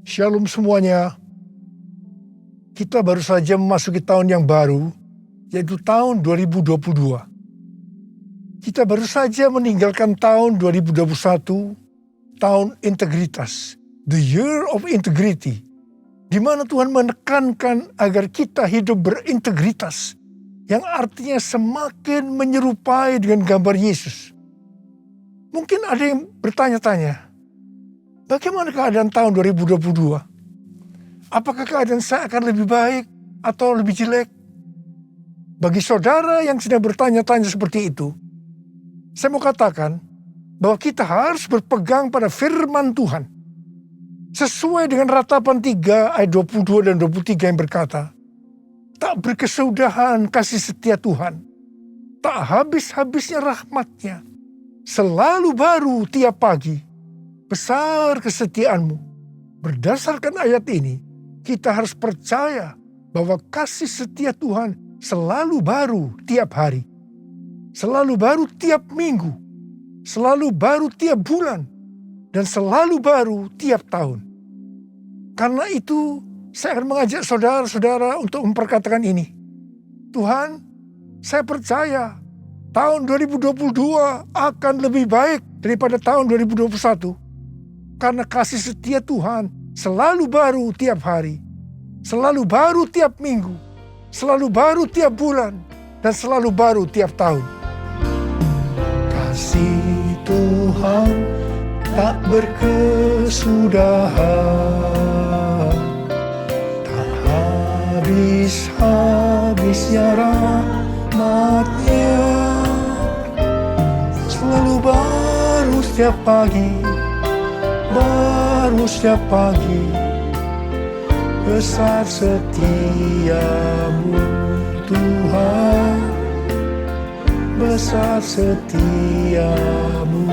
Shalom semuanya. Kita baru saja memasuki tahun yang baru, yaitu tahun 2022. Kita baru saja meninggalkan tahun 2021, tahun integritas, the year of integrity, di mana Tuhan menekankan agar kita hidup berintegritas, yang artinya semakin menyerupai dengan gambar Yesus. Mungkin ada yang bertanya-tanya, bagaimana keadaan tahun 2022? Apakah keadaan saya akan lebih baik atau lebih jelek? Bagi saudara yang sedang bertanya-tanya seperti itu, saya mau katakan bahwa kita harus berpegang pada firman Tuhan. Sesuai dengan Ratapan 3 ayat 22 dan 23 yang berkata, tak berkesudahan kasih setia Tuhan, tak habis-habisnya rahmat-Nya, selalu baru tiap pagi, besar kesetiaanmu. Berdasarkan ayat ini, kita harus percaya bahwa kasih setia Tuhan selalu baru tiap hari, selalu baru tiap minggu, selalu baru tiap bulan, dan selalu baru tiap tahun. Karena itu, saya akan mengajak saudara-saudara untuk memperkatakan ini. Tuhan, saya percaya tahun 2022 akan lebih baik daripada tahun 2021. Karena kasih setia Tuhan selalu baru tiap hari, selalu baru tiap minggu, selalu baru tiap bulan, dan selalu baru tiap tahun. Kasih Tuhan tak berkesudahan, tak habis-habisnya rahmat-Nya, selalu baru setiap pagi, baru setiap pagi, besar setiamu Tuhan, besar setiamu,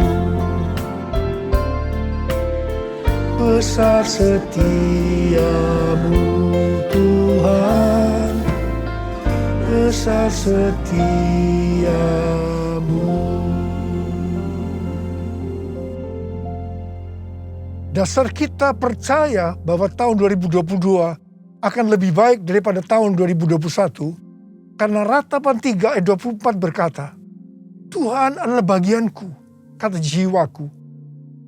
besar setiamu Tuhan, besar setiamu. Dasar kita percaya bahwa tahun 2022 akan lebih baik daripada tahun 2021 karena Ratapan 3 ayat 24 berkata, Tuhan adalah bagianku, kata jiwaku.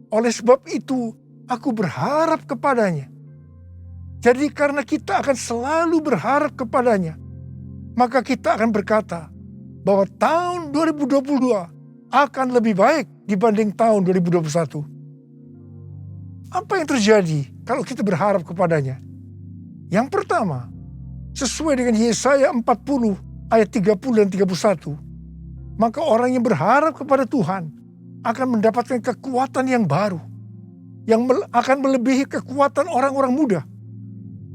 Oleh sebab itu, aku berharap kepadanya. Jadi karena kita akan selalu berharap kepadanya, maka kita akan berkata bahwa tahun 2022 akan lebih baik dibanding tahun 2021. Apa yang terjadi kalau kita berharap kepadanya? Yang pertama, sesuai dengan Yesaya 40 ayat 30 dan 31, maka orang yang berharap kepada Tuhan akan mendapatkan kekuatan yang baru, yang akan melebihi kekuatan orang-orang muda.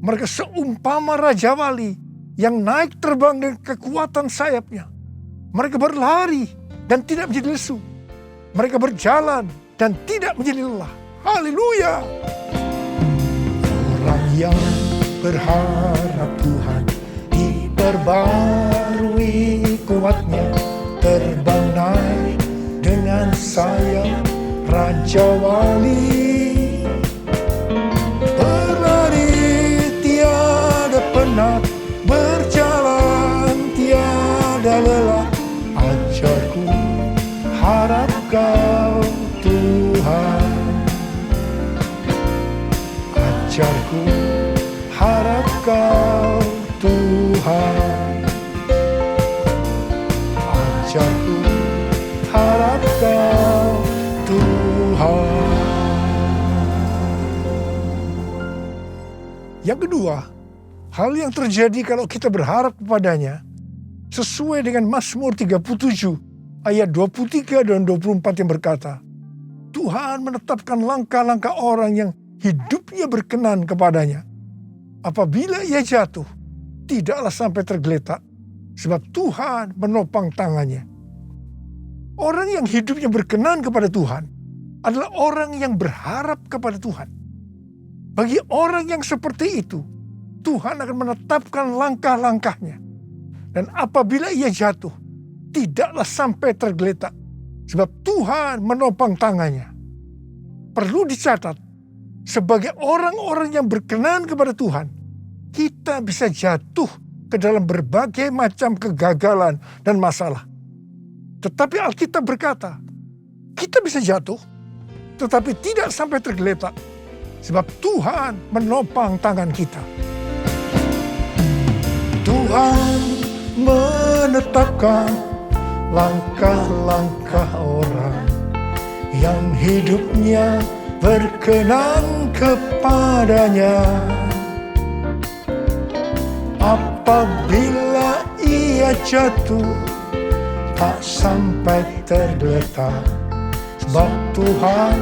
Mereka seumpama Raja Wali yang naik terbang dengan kekuatan sayapnya. Mereka berlari dan tidak menjadi lesu. Mereka berjalan dan tidak menjadi lelah. Haleluya! Orang yang berharap Tuhan diperbarui kuatnya, terbang naik dengan sayap Raja Wali. Berlari tiada penat, berjalan tiada lelah. Ajarku, harap kau Tuhan. Ajarku, harap kau Tuhan. Ajarku, harap kau Tuhan. Yang kedua, hal yang terjadi kalau kita berharap kepadanya sesuai dengan Mazmur 37 ayat 23 dan 24 yang berkata, Tuhan menetapkan langkah-langkah orang yang hidupnya berkenan kepadanya. Apabila ia jatuh, tidaklah sampai tergeletak, sebab Tuhan menopang tangannya. Orang yang hidupnya berkenan kepada Tuhan adalah orang yang berharap kepada Tuhan. Bagi orang yang seperti itu, Tuhan akan menetapkan langkah-langkahnya. Dan apabila ia jatuh, tidaklah sampai tergeletak, sebab Tuhan menopang tangannya. Perlu dicatat, sebagai orang-orang yang berkenan kepada Tuhan, kita bisa jatuh ke dalam berbagai macam kegagalan dan masalah. Tetapi Alkitab berkata, kita bisa jatuh, tetapi tidak sampai tergeletak, sebab Tuhan menopang tangan kita. Tuhan menetapkan langkah-langkah orang yang hidupnya berkenan kepadanya. Apabila ia jatuh, tak sampai tergeletak, sebab Tuhan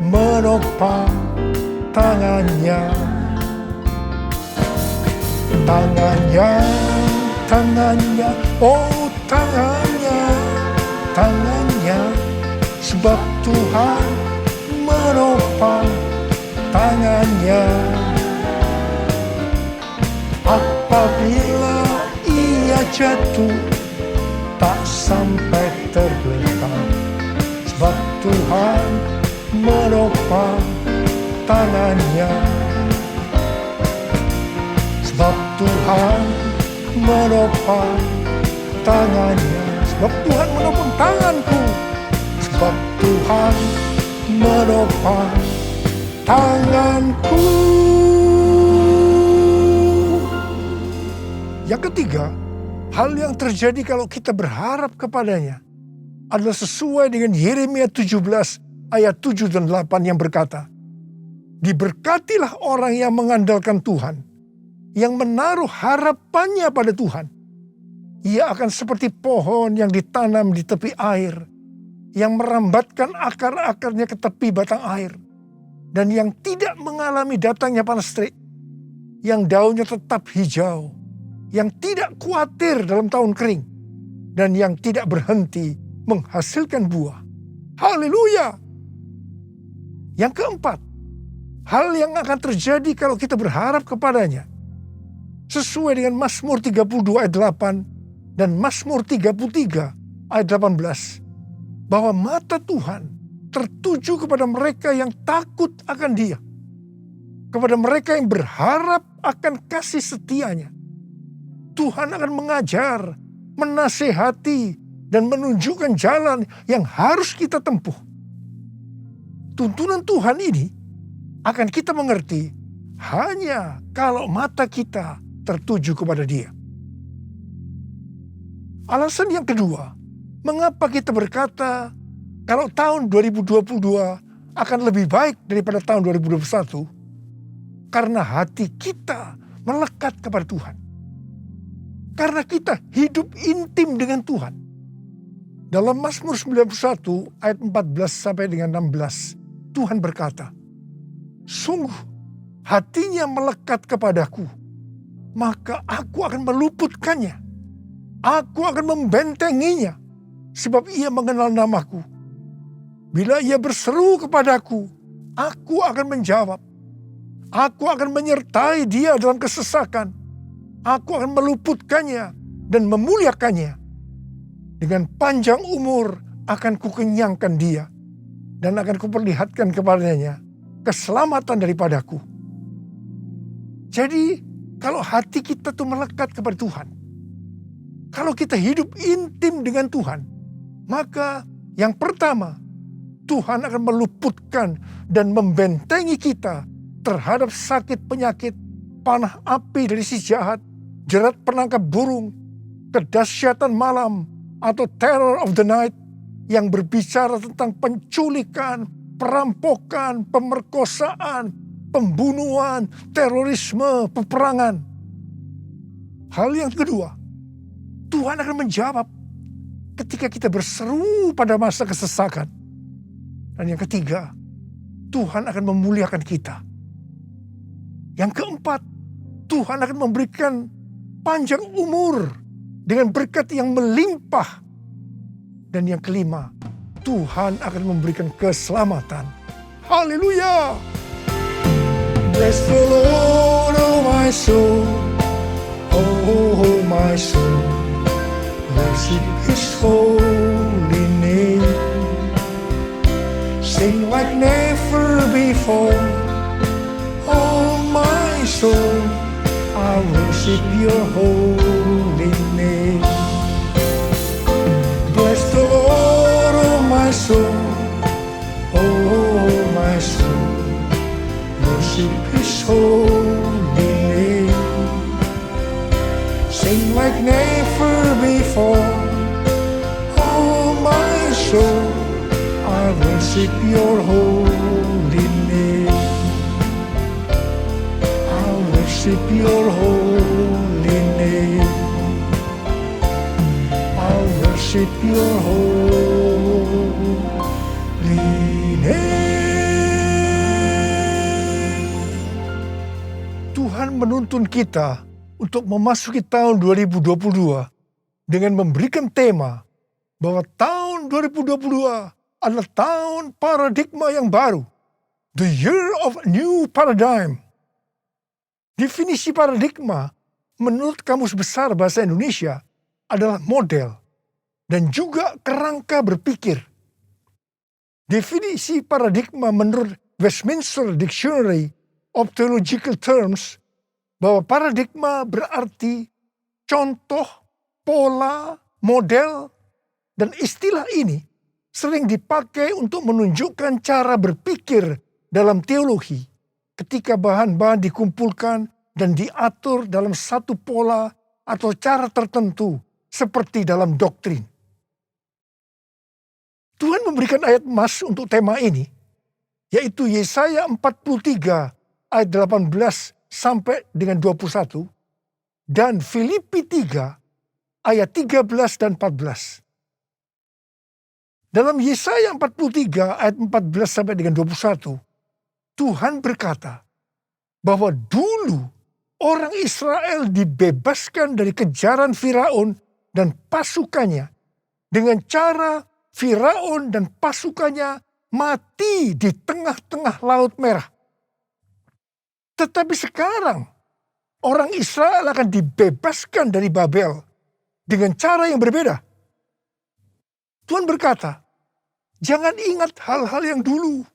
menopang tangannya. Tangannya, oh tangannya, sebab Tuhan menopang tangannya. Apabila ia jatuh, tak sampai tergeletak, sebab Tuhan menopang tangannya. Sebab Tuhan menopang tangannya. Sebab Tuhan menopang tanganku. Sebab Tuhan menopang tanganku. Yang ketiga, hal yang terjadi kalau kita berharap kepadanya adalah sesuai dengan Yeremia 17 ayat 7 dan 8 yang berkata, diberkatilah orang yang mengandalkan Tuhan, yang menaruh harapannya pada Tuhan. Ia akan seperti pohon yang ditanam di tepi air, yang merambatkan akar-akarnya ke tepi batang air, dan yang tidak mengalami datangnya panas terik, yang daunnya tetap hijau, yang tidak khawatir dalam tahun kering, dan yang tidak berhenti menghasilkan buah. Haleluya! Yang keempat, hal yang akan terjadi kalau kita berharap kepadanya, sesuai dengan Mazmur 32 ayat 8 dan Mazmur 33 ayat 18, bahwa mata Tuhan tertuju kepada mereka yang takut akan Dia, kepada mereka yang berharap akan kasih setianya. Tuhan akan mengajar, menasehati, dan menunjukkan jalan yang harus kita tempuh. Tuntunan Tuhan ini akan kita mengerti hanya kalau mata kita tertuju kepada Dia. Alasan yang kedua, mengapa kita berkata kalau tahun 2022 akan lebih baik daripada tahun 2021? Karena hati kita melekat kepada Tuhan. Karena kita hidup intim dengan Tuhan. Dalam Mazmur 91 ayat 14 sampai dengan 16, Tuhan berkata, sungguh hatinya melekat kepadaku, maka aku akan meluputkannya. Aku akan membentenginya, sebab ia mengenal namaku. Bila ia berseru kepadaku, aku akan menjawab. Aku akan menyertai dia dalam kesesakan. Aku akan meluputkannya dan memuliakannya. Dengan panjang umur akan kukenyangkan dia, dan akan kuperlihatkan kepadanya keselamatan daripadaku. Jadi kalau hati kita tuh melekat kepada Tuhan, kalau kita hidup intim dengan Tuhan, maka yang pertama, Tuhan akan meluputkan dan membentengi kita terhadap sakit penyakit, panah api dari si jahat, jerat penangkap burung, kedahsyatan malam, atau terror of the night yang berbicara tentang penculikan, perampokan, pemerkosaan, pembunuhan, terorisme, peperangan. Hal yang kedua, Tuhan akan menjawab ketika kita berseru pada masa kesesakan. Dan yang ketiga, Tuhan akan memuliakan kita. Yang keempat, Tuhan akan memberikan panjang umur dengan berkat yang melimpah. Dan yang kelima, Tuhan akan memberikan keselamatan. Haleluya! Bless the Lord, oh my soul, oh my soul, worship His holy name. Sing like never before, soul, I worship your holy name. Bless the Lord, oh my soul, oh my soul, worship his holy name. Sing like never before, oh my soul, I worship your holy name. I worship your holy name. I worship your holy name. Tuhan menuntun kita untuk memasuki tahun 2022 dengan memberikan tema bahwa tahun 2022 adalah tahun paradigma yang baru. The year of new paradigm. Definisi paradigma menurut Kamus Besar Bahasa Indonesia adalah model dan juga kerangka berpikir. Definisi paradigma menurut Westminster Dictionary of Theological Terms bahwa paradigma berarti contoh, pola, model, dan istilah ini sering dipakai untuk menunjukkan cara berpikir dalam teologi ketika bahan-bahan dikumpulkan dan diatur dalam satu pola atau cara tertentu seperti dalam doktrin. Tuhan memberikan ayat emas untuk tema ini, yaitu Yesaya 43 ayat 18 sampai dengan 21 dan Filipi 3 ayat 13 dan 14. Dalam Yesaya 43 ayat 14 sampai dengan 21, Tuhan berkata bahwa dulu orang Israel dibebaskan dari kejaran Firaun dan pasukannya dengan cara Firaun dan pasukannya mati di tengah-tengah Laut Merah. Tetapi sekarang orang Israel akan dibebaskan dari Babel dengan cara yang berbeda. Tuhan berkata, jangan ingat hal-hal yang dulu.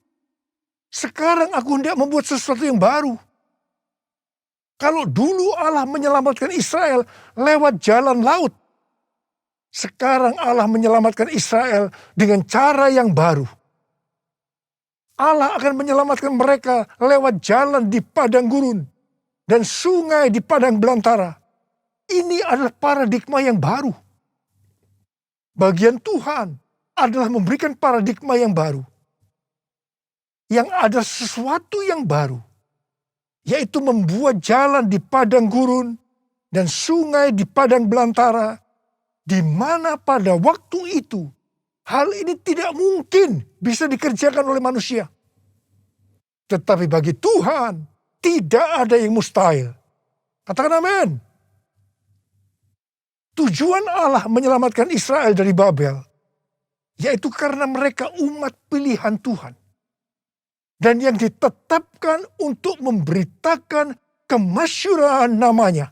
Sekarang aku hendak membuat sesuatu yang baru. Kalau dulu Allah menyelamatkan Israel lewat jalan laut, sekarang Allah menyelamatkan Israel dengan cara yang baru. Allah akan menyelamatkan mereka lewat jalan di padang gurun dan sungai di padang belantara. Ini adalah paradigma yang baru. Bagian Tuhan adalah memberikan paradigma yang baru. Yang ada sesuatu yang baru, yaitu membuat jalan di padang gurun dan sungai di padang belantara, di mana pada waktu itu hal ini tidak mungkin bisa dikerjakan oleh manusia. Tetapi bagi Tuhan tidak ada yang mustahil. Katakan amin. Tujuan Allah menyelamatkan Israel dari Babel, yaitu karena mereka umat pilihan Tuhan. Dan yang ditetapkan untuk memberitakan kemasyhuraan namanya.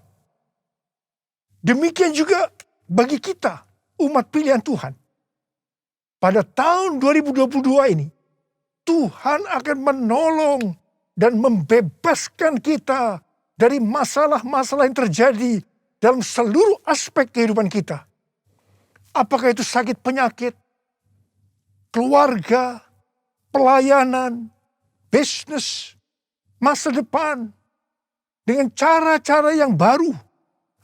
Demikian juga bagi kita, umat pilihan Tuhan. Pada tahun 2022 ini, Tuhan akan menolong dan membebaskan kita dari masalah-masalah yang terjadi dalam seluruh aspek kehidupan kita. Apakah itu sakit penyakit, keluarga, pelayanan, bisnis, masa depan, dengan cara-cara yang baru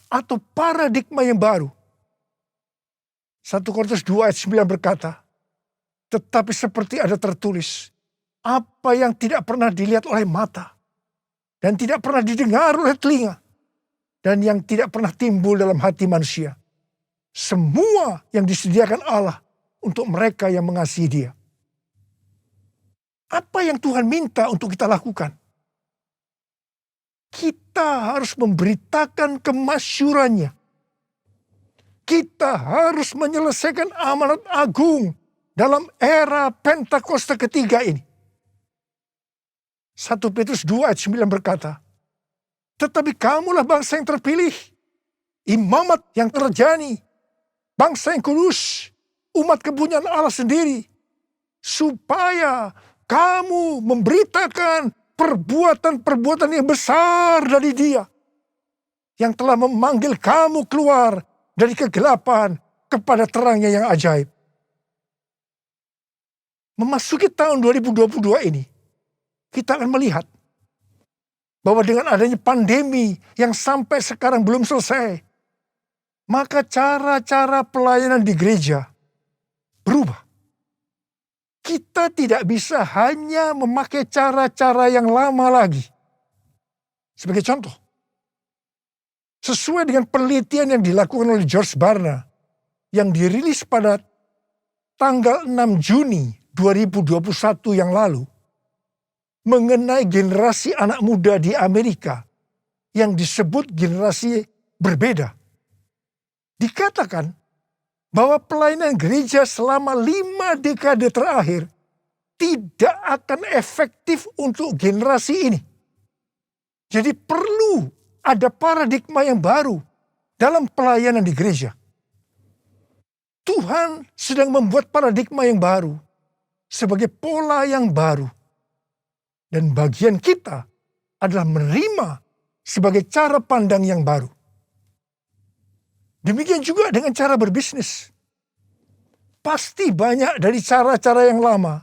atau paradigma yang baru. 1 Korintus 2 ayat 9 berkata, tetapi seperti ada tertulis, apa yang tidak pernah dilihat oleh mata, dan tidak pernah didengar oleh telinga, dan yang tidak pernah timbul dalam hati manusia. Semua yang disediakan Allah untuk mereka yang mengasihi Dia. Apa yang Tuhan minta untuk kita lakukan? Kita harus memberitakan kemasyhurannya. Kita harus menyelesaikan amanat agung dalam era Pentakosta ketiga ini. 1 Petrus 2 ayat 9 berkata, tetapi kamulah bangsa yang terpilih, imamat yang terjani, bangsa yang kudus, umat kepunyaan Allah sendiri, supaya kamu memberitakan perbuatan-perbuatan yang besar dari Dia, yang telah memanggil kamu keluar dari kegelapan kepada terangnya yang ajaib. Memasuki tahun 2022 ini, kita akan melihat bahwa dengan adanya pandemi yang sampai sekarang belum selesai, maka cara-cara pelayanan di gereja berubah. Kita tidak bisa hanya memakai cara-cara yang lama lagi. Sebagai contoh, sesuai dengan penelitian yang dilakukan oleh George Barna, yang dirilis pada tanggal 6 Juni 2021 yang lalu, mengenai generasi anak muda di Amerika yang disebut generasi berbeda. Dikatakan bahwa pelayanan gereja selama 5 dekade terakhir tidak akan efektif untuk generasi ini. Jadi perlu ada paradigma yang baru dalam pelayanan di gereja. Tuhan sedang membuat paradigma yang baru sebagai pola yang baru. Dan bagian kita adalah menerima sebagai cara pandang yang baru. Demikian juga dengan cara berbisnis. Pasti banyak dari cara-cara yang lama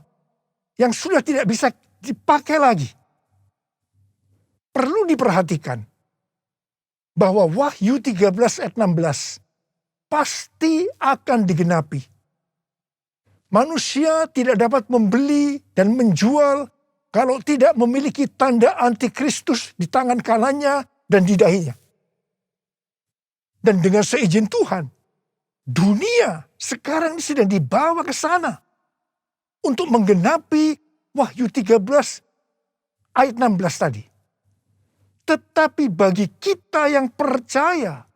yang sudah tidak bisa dipakai lagi. Perlu diperhatikan bahwa Wahyu 13 ayat 16 pasti akan digenapi. Manusia tidak dapat membeli dan menjual kalau tidak memiliki tanda antikristus di tangan kanannya dan di dahinya. Dan dengan seizin Tuhan, dunia sekarang ini sedang dibawa ke sana untuk menggenapi Wahyu 13 ayat 16 tadi. Tetapi bagi kita yang percaya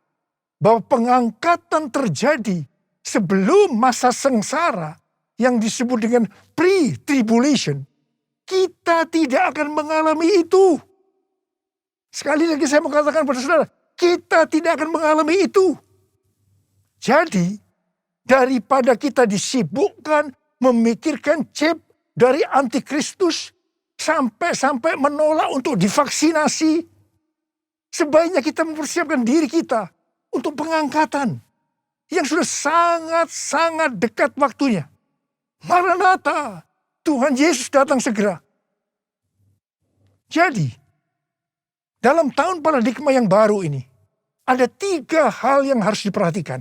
bahwa pengangkatan terjadi sebelum masa sengsara yang disebut dengan pre-tribulation, kita tidak akan mengalami itu. Sekali lagi saya mau katakan pada saudara, kita tidak akan mengalami itu. Jadi, daripada kita disibukkan memikirkan chip dari antikristus sampai menolak untuk divaksinasi, sebaiknya kita mempersiapkan diri kita untuk pengangkatan yang sudah sangat-sangat dekat waktunya. Maranatha, Tuhan Yesus datang segera. Jadi, dalam tahun paradigma yang baru ini, ada 3 hal yang harus diperhatikan.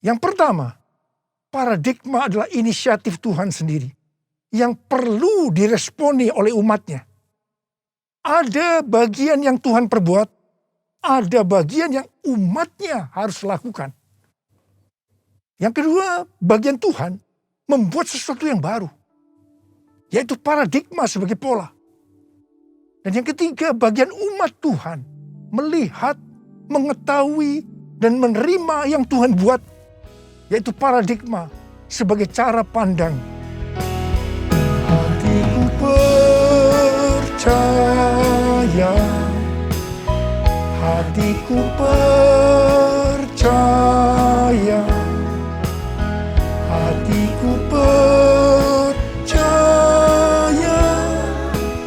Yang pertama, paradigma adalah inisiatif Tuhan sendiri yang perlu diresponi oleh umatnya. Ada bagian yang Tuhan perbuat, ada bagian yang umatnya harus lakukan. Yang kedua, bagian Tuhan membuat sesuatu yang baru, yaitu paradigma sebagai pola. Dan yang ketiga, bagian umat Tuhan melihat, mengetahui, dan menerima yang Tuhan buat, yaitu paradigma sebagai cara pandang. Hatiku percaya, hatiku percaya, hatiku percaya,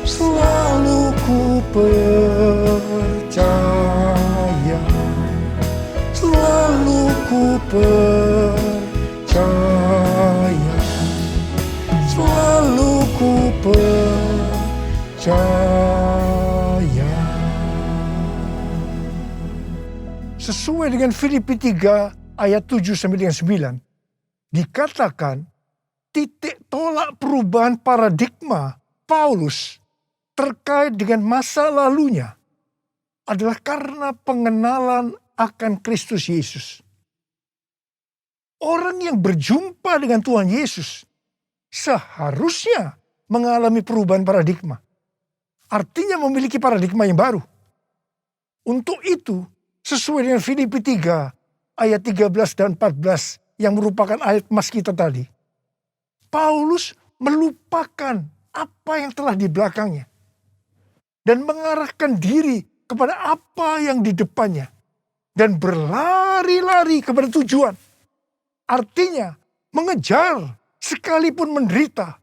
selalu ku percaya, selalu ku percaya, selalu ku percaya. Sesuai dengan Filipi 3 ayat 7 sampai dengan 9, dikatakan titik tolak perubahan paradigma Paulus terkait dengan masa lalunya adalah karena pengenalan akan Kristus Yesus. Orang yang berjumpa dengan Tuhan Yesus seharusnya mengalami perubahan paradigma. Artinya memiliki paradigma yang baru. Untuk itu, sesuai dengan Filipi 3 ayat 13 dan 14 yang merupakan ayat emas kita tadi, Paulus melupakan apa yang telah di belakangnya dan mengarahkan diri kepada apa yang di depannya dan berlari-lari kepada tujuan. Artinya mengejar sekalipun menderita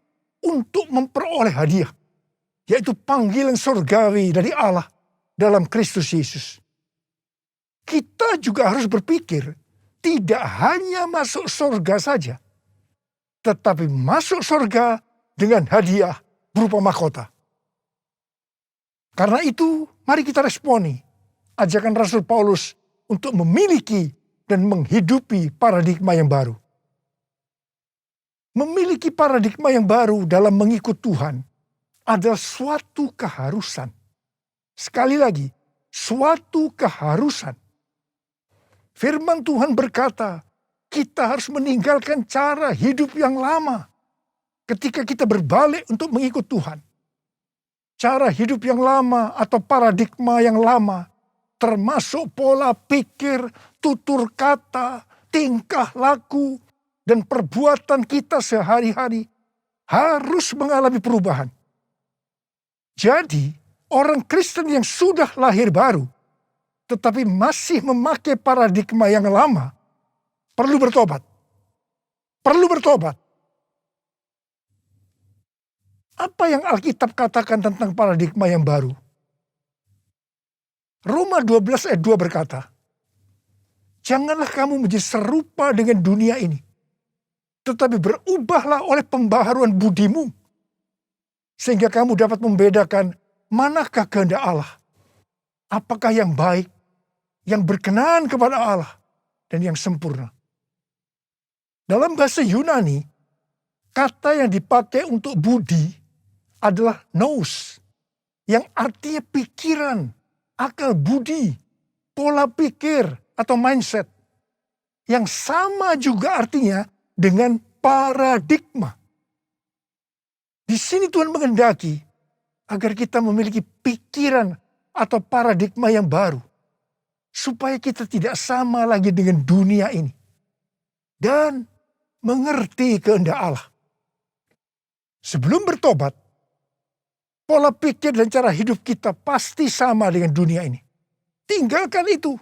untuk memperoleh hadiah. yaitu panggilan surgawi dari Allah dalam Kristus Yesus. Kita juga harus berpikir tidak hanya masuk surga saja, tetapi masuk surga dengan hadiah berupa mahkota. Karena itu, mari kita responi ajakan Rasul Paulus untuk memiliki dan menghidupi paradigma yang baru. Memiliki paradigma yang baru dalam mengikut Tuhan adalah suatu keharusan. Sekali lagi, suatu keharusan. Firman Tuhan berkata, kita harus meninggalkan cara hidup yang lama ketika kita berbalik untuk mengikut Tuhan. Cara hidup yang lama atau paradigma yang lama, termasuk pola pikir, tutur kata, tingkah laku, dan perbuatan kita sehari-hari harus mengalami perubahan. Jadi, orang Kristen yang sudah lahir baru, tetapi masih memakai paradigma yang lama, perlu bertobat. Perlu bertobat. Apa yang Alkitab katakan tentang paradigma yang baru? Roma 12 ayat 2 berkata, janganlah kamu menjadi serupa dengan dunia ini, tetapi berubahlah oleh pembaharuan budimu, sehingga kamu dapat membedakan manakah kehendak Allah, apakah yang baik, yang berkenan kepada Allah, dan yang sempurna. Dalam bahasa Yunani, kata yang dipakai untuk budi adalah nous, yang artinya pikiran, akal budi, pola pikir atau mindset. Yang sama juga artinya dengan paradigma. Di sini Tuhan menghendaki agar kita memiliki pikiran atau paradigma yang baru. Supaya kita tidak sama lagi dengan dunia ini. Dan mengerti kehendak Allah. Sebelum bertobat, pola pikir dan cara hidup kita pasti sama dengan dunia ini. Tinggalkan itu.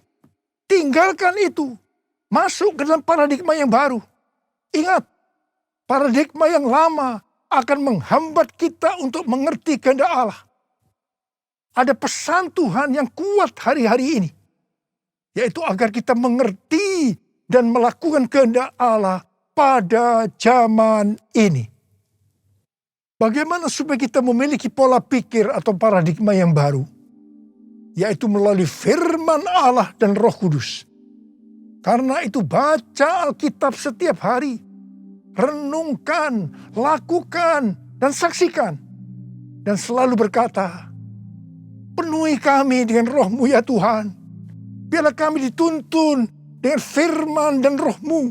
Tinggalkan itu. Masuk ke dalam paradigma yang baru. Ingat, paradigma yang lama akan menghambat kita untuk mengerti kehendak Allah. Ada pesan Tuhan yang kuat hari-hari ini. Yaitu agar kita mengerti dan melakukan kehendak Allah pada zaman ini. Bagaimana supaya kita memiliki pola pikir atau paradigma yang baru? Yaitu melalui firman Allah dan Roh Kudus. Karena itu baca Alkitab setiap hari. Renungkan, lakukan, dan saksikan. Dan selalu berkata, penuhi kami dengan Roh-Mu ya Tuhan. Biarlah kami dituntun dengan firman dan Roh-Mu.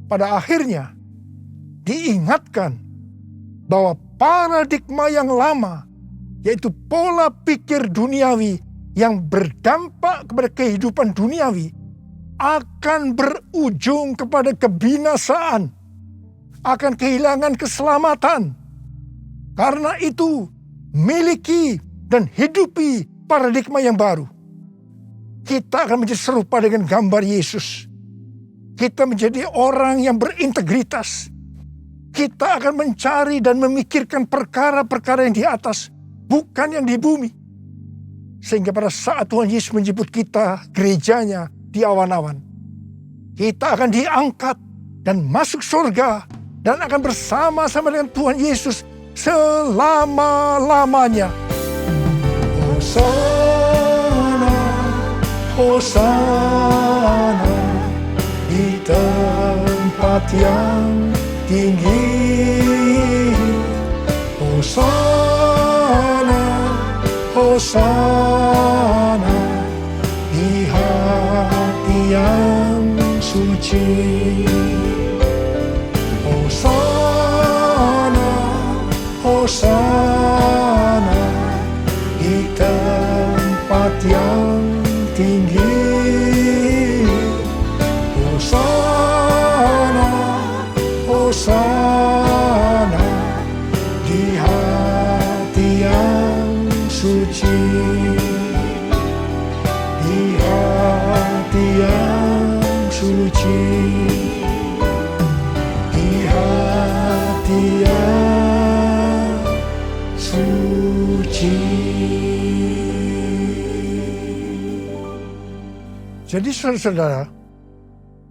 Pada akhirnya, diingatkan bahwa paradigma yang lama, yaitu pola pikir duniawi yang berdampak kepada kehidupan duniawi, akan berujung kepada kebinasaan, akan kehilangan keselamatan. Karena itu, miliki dan hidupi paradigma yang baru. Kita akan menjadi serupa dengan gambar Yesus. Kita menjadi orang yang berintegritas. Kita akan mencari dan memikirkan perkara-perkara yang di atas, bukan yang di bumi. Sehingga pada saat Tuhan Yesus menjemput kita, gerejanya, di awan-awan, kita akan diangkat dan masuk surga dan akan bersama-sama dengan Tuhan Yesus selama-lamanya. Hosana, Hosana di tempat yang tinggi. Hosana, Hosana di hati yang suci. Hosana, Hosana di tempat yang tinggi. Hosana, Hosana di hati yang suci. Jadi saudara-saudara,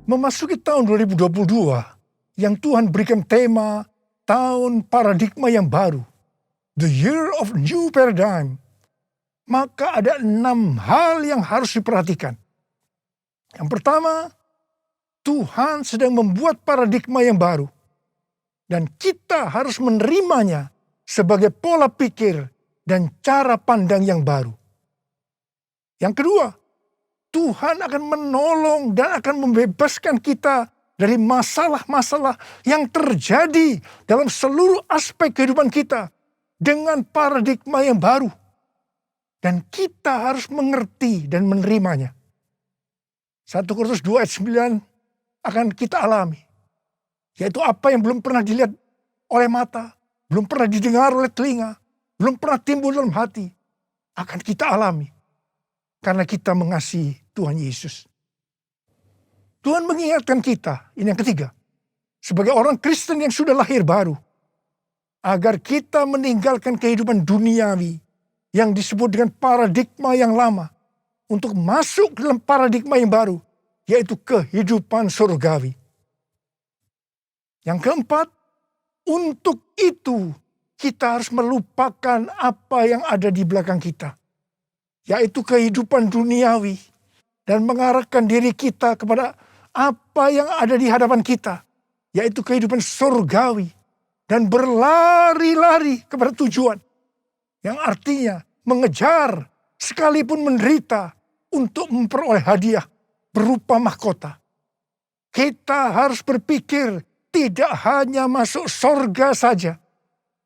memasuki tahun 2022 yang Tuhan berikan tema tahun paradigma yang baru, the year of new paradigm, maka ada 6 hal yang harus diperhatikan. Yang pertama, Tuhan sedang membuat paradigma yang baru dan kita harus menerimanya sebagai pola pikir dan cara pandang yang baru. Yang kedua, Tuhan akan menolong dan akan membebaskan kita dari masalah-masalah yang terjadi dalam seluruh aspek kehidupan kita dengan paradigma yang baru. Dan kita harus mengerti dan menerimanya. 1 Korintus 2 ayat 9 akan kita alami. Yaitu apa yang belum pernah dilihat oleh mata, belum pernah didengar oleh telinga, belum pernah timbul dalam hati, akan kita alami. Karena kita mengasihi Tuhan Yesus. Tuhan mengingatkan kita, ini yang ketiga, sebagai orang Kristen yang sudah lahir baru, agar kita meninggalkan kehidupan duniawi yang disebut dengan paradigma yang lama, untuk masuk dalam paradigma yang baru, yaitu kehidupan surgawi. Yang keempat, untuk itu kita harus melupakan apa yang ada di belakang kita, yaitu kehidupan duniawi, dan mengarahkan diri kita kepada apa yang ada di hadapan kita, yaitu kehidupan surgawi, dan berlari-lari kepada tujuan, yang artinya mengejar sekalipun menderita untuk memperoleh hadiah berupa mahkota. Kita harus berpikir tidak hanya masuk surga saja,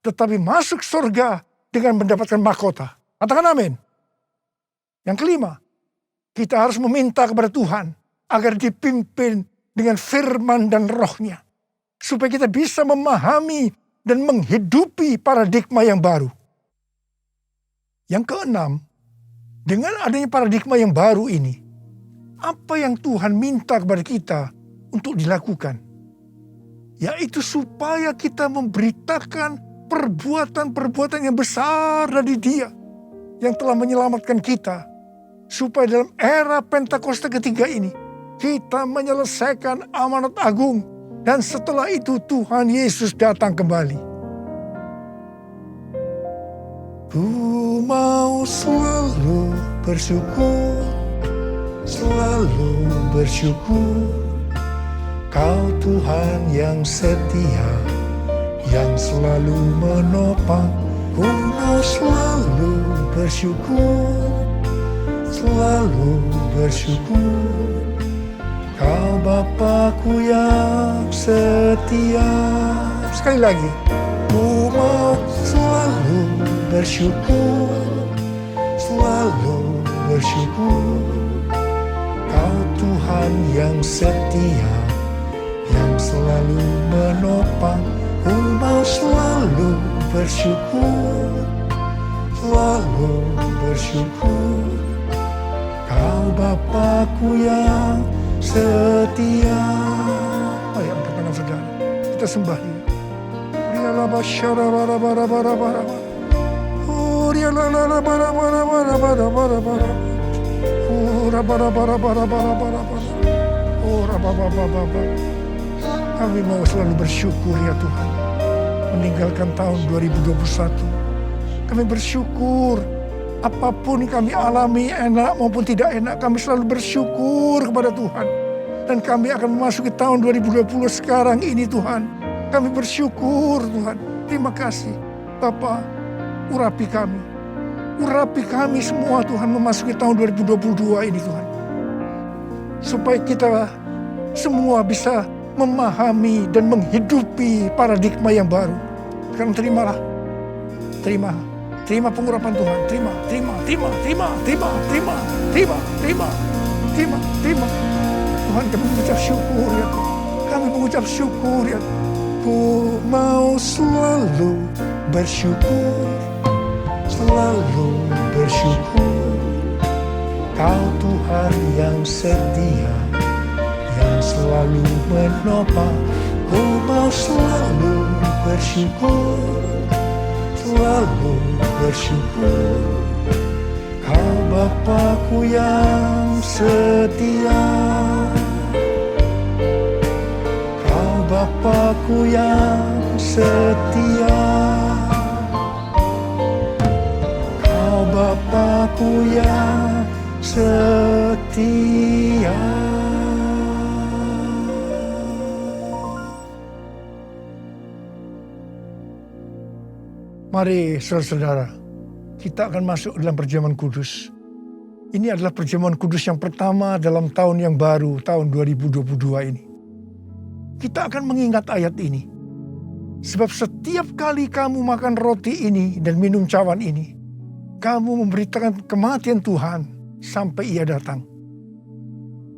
tetapi masuk surga dengan mendapatkan mahkota. Katakan amin. Yang kelima, kita harus meminta kepada Tuhan agar dipimpin dengan firman dan rohnya. Supaya kita bisa memahami dan menghidupi paradigma yang baru. Yang keenam, dengan adanya paradigma yang baru ini, apa yang Tuhan minta kepada kita untuk dilakukan? Yaitu supaya kita memberitakan perbuatan-perbuatan yang besar dari Dia yang telah menyelamatkan kita. Supaya dalam era Pentakosta ketiga ini, kita menyelesaikan amanat agung. Dan setelah itu Tuhan Yesus datang kembali. Ku mau selalu bersyukur, selalu bersyukur. Kau Tuhan yang setia, yang selalu menopang. Ku mau selalu bersyukur, selalu bersyukur. Kau Bapakku yang setia. Sekali lagi. Ku mau selalu bersyukur, selalu bersyukur. Kau Tuhan yang setia, yang selalu menopang. Ku mau selalu bersyukur, selalu bersyukur. Kau Bapakku yang setia. Ayo angkat tangan saudara, kita sembah Dia. Kami mau selalu bersyukur ya Tuhan. Meninggalkan tahun 2021, kami bersyukur. Apapun yang kami alami, enak maupun tidak enak, kami selalu bersyukur kepada Tuhan. Dan kami akan memasuki tahun 2020 sekarang ini Tuhan. Kami bersyukur Tuhan. Terima kasih Bapa, urapi kami. Urapi kami semua Tuhan memasuki tahun 2022 ini Tuhan. Supaya kita semua bisa memahami dan menghidupi paradigma yang baru. Sekarang terimalah. Terima pengurapan Tuhan. Terima. Tuhan, kami mengucap syukur ya Tuhan. Kami mengucap syukur ya Tuhan. Ku mau selalu bersyukur, selalu bersyukur. Kau Tuhan yang setia, yang selalu menopang. Ku mau selalu bersyukur, selalu bersyukur. Kau Bapakku yang setia, Kau Bapakku yang setia, Kau Bapakku yang setia. Mari saudara-saudara, kita akan masuk dalam perjamuan kudus. Ini adalah perjamuan kudus yang pertama dalam tahun yang baru, tahun 2022 ini. Kita akan mengingat ayat ini. Sebab setiap kali kamu makan roti ini dan minum cawan ini, kamu memberitakan kematian Tuhan sampai Ia datang.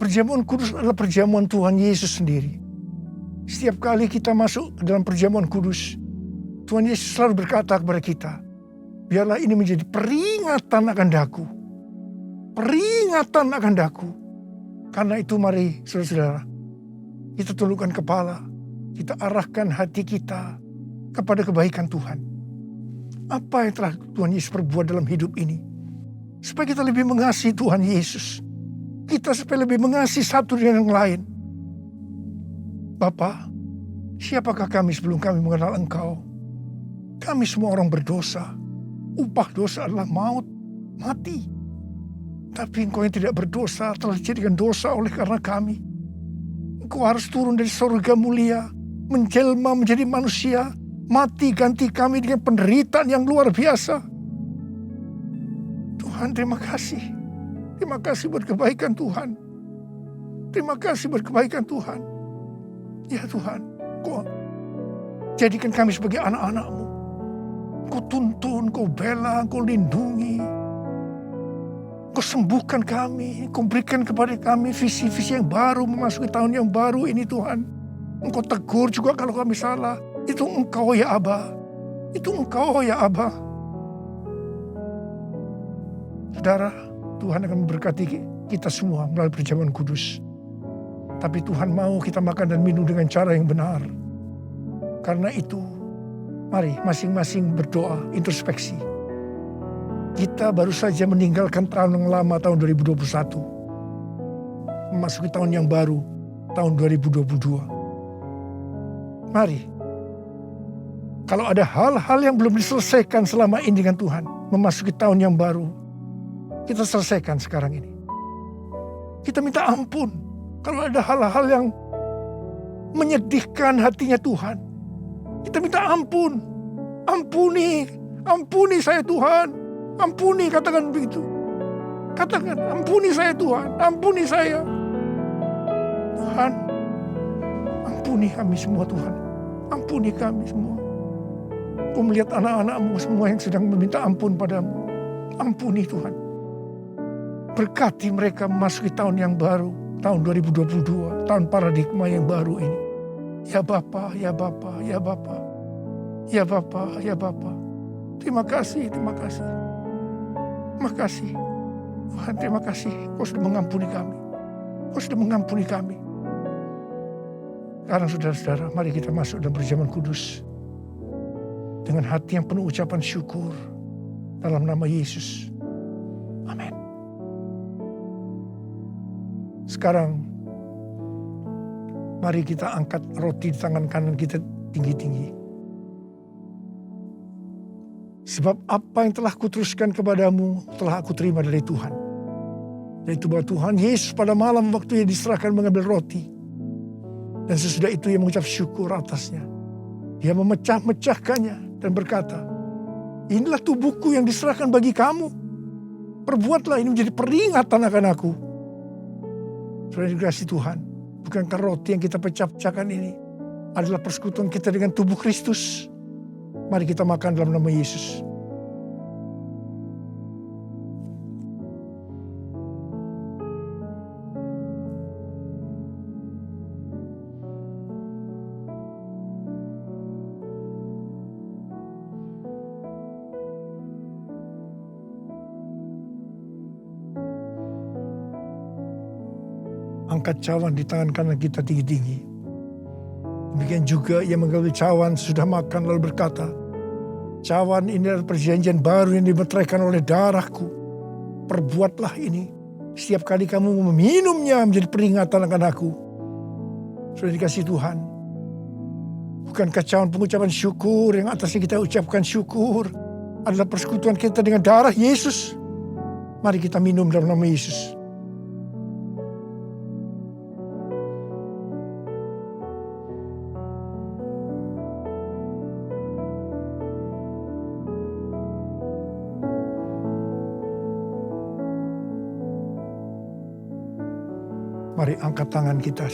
Perjamuan kudus adalah perjamuan Tuhan Yesus sendiri. Setiap kali kita masuk dalam perjamuan kudus, Tuhan Yesus selalu berkata kepada kita, biarlah ini menjadi peringatan akan daku. Peringatan akan daku. Karena itu mari saudara-saudara, kita tundukkan kepala, kita arahkan hati kita kepada kebaikan Tuhan. Apa yang telah Tuhan Yesus perbuat dalam hidup ini? Supaya kita lebih mengasihi Tuhan Yesus. Kita supaya lebih mengasihi satu dengan yang lain. Bapa, siapakah kami sebelum kami mengenal Engkau? Kami semua orang berdosa. Upah dosa adalah maut, mati. Tapi Engkau yang tidak berdosa telah dijadikan dosa oleh karena kami. Engkau harus turun dari surga mulia, menjelma menjadi manusia, mati ganti kami dengan penderitaan yang luar biasa. Tuhan, terima kasih. Terima kasih buat kebaikan Tuhan. Terima kasih buat kebaikan Tuhan. Ya Tuhan, Engkau jadikan kami sebagai anak-anak-Mu. Kau tuntun, Kau bela, Kau lindungi. Kau sembuhkan kami, Kau berikan kepada kami visi-visi yang baru memasuki tahun yang baru ini Tuhan. Engkau tegur juga kalau kami salah. Itu Engkau ya Aba. Itu Engkau ya Aba. Saudara, Tuhan akan memberkati kita semua melalui perjamuan kudus. Tapi Tuhan mau kita makan dan minum dengan cara yang benar. Karena itu, mari masing-masing berdoa, introspeksi. Kita baru saja meninggalkan tahun yang lama, tahun 2021. Memasuki tahun yang baru, tahun 2022. Mari, kalau ada hal-hal yang belum diselesaikan selama ini dengan Tuhan, memasuki tahun yang baru, kita selesaikan sekarang ini. Kita minta ampun kalau ada hal-hal yang menyedihkan hatinya Tuhan. Kita minta ampun. Ampuni saya Tuhan. Ampuni, katakan begitu. Katakan, ampuni saya Tuhan. Ampuni saya. Tuhan, ampuni kami semua Tuhan. Ampuni kami semua. Kau melihat anak-anak-Mu semua yang sedang meminta ampun padamu. Ampuni Tuhan. Berkati mereka memasuki tahun yang baru. Tahun 2022. Tahun paradigma yang baru ini. Ya Bapa, ya Bapa, ya Bapa. Ya Bapa, ya Bapa. Terima kasih, terima kasih. Terima kasih. Tuhan, terima kasih. Kau sudah mengampuni kami. Kau sudah mengampuni kami. Sekarang saudara-saudara, mari kita masuk dalam perjamuan kudus. Dengan hati yang penuh ucapan syukur. Dalam nama Yesus. Amin. Sekarang, mari kita angkat roti di tangan kanan kita tinggi-tinggi. Sebab apa yang telah kuteruskan kepadamu telah aku terima dari Tuhan. Yaitu bahwa Tuhan Yesus pada malam waktu ia diserahkan mengambil roti. Dan sesudah itu ia mengucap syukur atasnya. Dia memecah-mecahkannya dan berkata, inilah tubuhku yang diserahkan bagi kamu. Perbuatlah ini menjadi peringatan akan aku. Saudara dikasihi Tuhan. Bukankah roti yang kita pecah-pecahkan ini adalah persekutuan kita dengan tubuh Kristus? Mari kita makan dalam nama Yesus. Angkat cawan di tangan kanan kita tinggi-tinggi. Demikian juga ia mengambil cawan sesudah makan lalu berkata, cawan ini adalah perjanjian baru yang dimeteraikan oleh darahku. perbuatlah ini. Setiap kali kamu meminumnya menjadi peringatan akan aku. Sudah dikasih Tuhan. Bukan kacauan pengucapan syukur yang atasnya kita ucapkan syukur. Adalah persekutuan kita dengan darah Yesus. Mari kita minum dalam nama Yesus. Mari angkat tangan kita.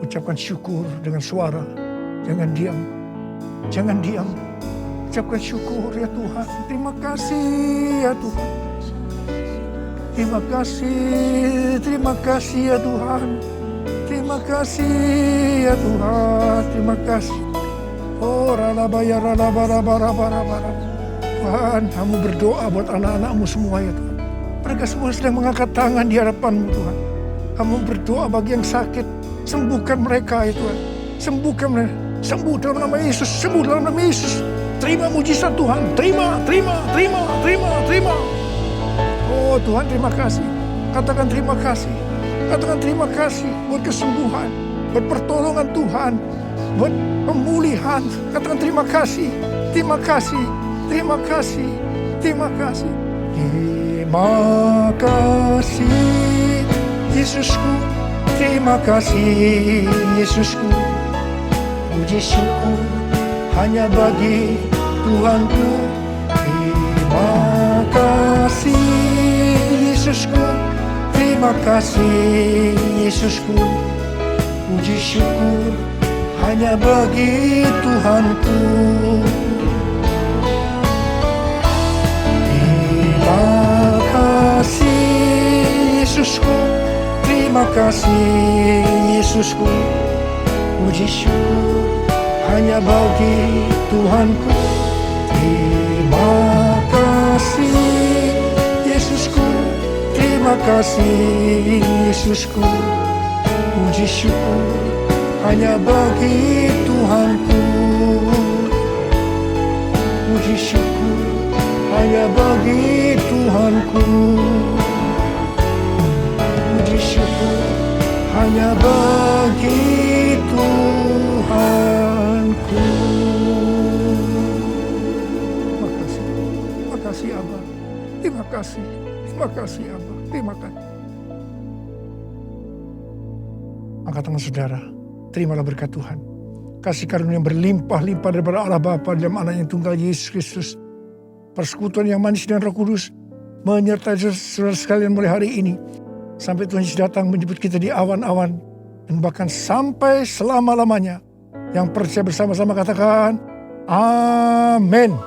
Ucapkan syukur dengan suara. Jangan diam. Jangan diam. Ucapkan syukur ya Tuhan. Terima kasih ya Tuhan. Terima kasih ya Tuhan. Terima kasih ya Tuhan. Terima kasih. Oh ralabaya ralabarabarabarabara. Tuhan, kamu berdoa buat anak-anakmu semua ya Tuhan. Mereka semua sedang mengangkat tangan di hadapanmu Tuhan. Kamu berdoa bagi yang sakit. Sembuhkan mereka ya Tuhan. Sembuhkan mereka. Sembuh dalam nama Yesus. Sembuh dalam nama Yesus. Terima mujizat Tuhan. Terima. Oh Tuhan, terima kasih. Katakan terima kasih. Katakan terima kasih buat kesembuhan. Buat pertolongan Tuhan. Buat pemulihan. Katakan terima kasih. Terima kasih. Terima kasih. Terima kasih. Terima kasih. Yesusku, terima kasih Yesusku. Puji syukur hanya bagi Tuhanku. Terima kasih Yesusku. Terima kasih Yesusku. Puji syukur hanya bagi Tuhanku. Terima kasih Yesusku. Terima kasih Yesusku. Puji syukur hanya bagi Tuhanku. Terima kasih Yesusku. Terima kasih Yesusku. Puji syukur hanya bagi Tuhanku. Puji syukur hanya bagi Tuhanku. Puji syukur hanya bagi Tuhanku. Terima kasih. Terima kasih Abah. Terima kasih. Terima kasih Abah. Terima kasih. Angkat tangan saudara. Terimalah berkat Tuhan. Kasih karunia yang berlimpah-limpah daripada Allah Bapa dalam Anak yang tunggal Yesus Kristus. Persekutuan yang manis dengan Roh Kudus menyertai saudara sekalian mulai hari ini. Sampai Tuhan Yesus datang menjemput kita di awan-awan. Dan bahkan sampai selama-lamanya. Yang percaya bersama-sama katakan, Amin.